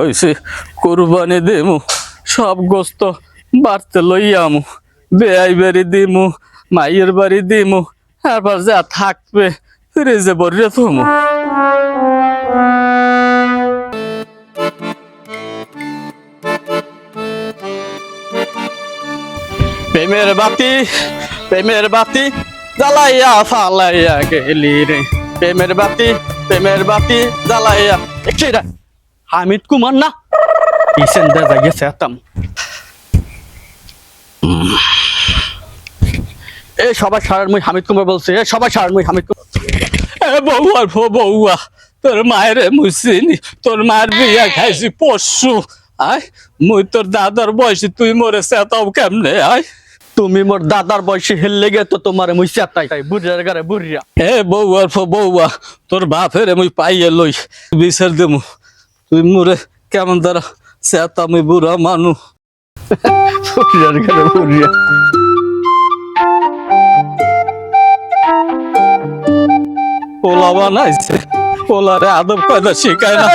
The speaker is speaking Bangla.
কইছে কুরবানি দিমু সব গোস্ত বাড়তে লইয়ামু বেআই বাড়ি দিমু মাইয়ের বাড়ি দিমু তারপর যা থাকবে ফ্রিজে ভরিয়ে থমু প্রেমের বাতি জ্বালাইয়া ফালাইয়া গেলি রে প্রেমের বাতি জ্বালাইয়া রে হামিদ কুমার না ইসেন দা গেছে আতাম এ সবাই সারার মুই হামিদ কুমার বলছে এ সবাই সারার মুই হামিদ কুমার এ বউয়া বউয়া তোর মায়ের মুছিনি তোর মায়ের বিয়া খাইছি পরশু আয় মুই তোর দাদার বয়সী তুই মরে চেতাও কেমনে আয় তুমি মোর দাদার বয়সী হেললে গে তো তোমার মুই চেতাই বুড়িয়ার গারে বুড়িয়া এ বউয়া তোর বাপের মুই পাইয়ে লই বিচার দেমু তুই মোরে কেমন দ্বারা চেতা মুই বুড়া মানু বুড়িয়ার গারে বুড়িয়া পোলা বানাইছে পোলারে আদব কায়দা শিখায় না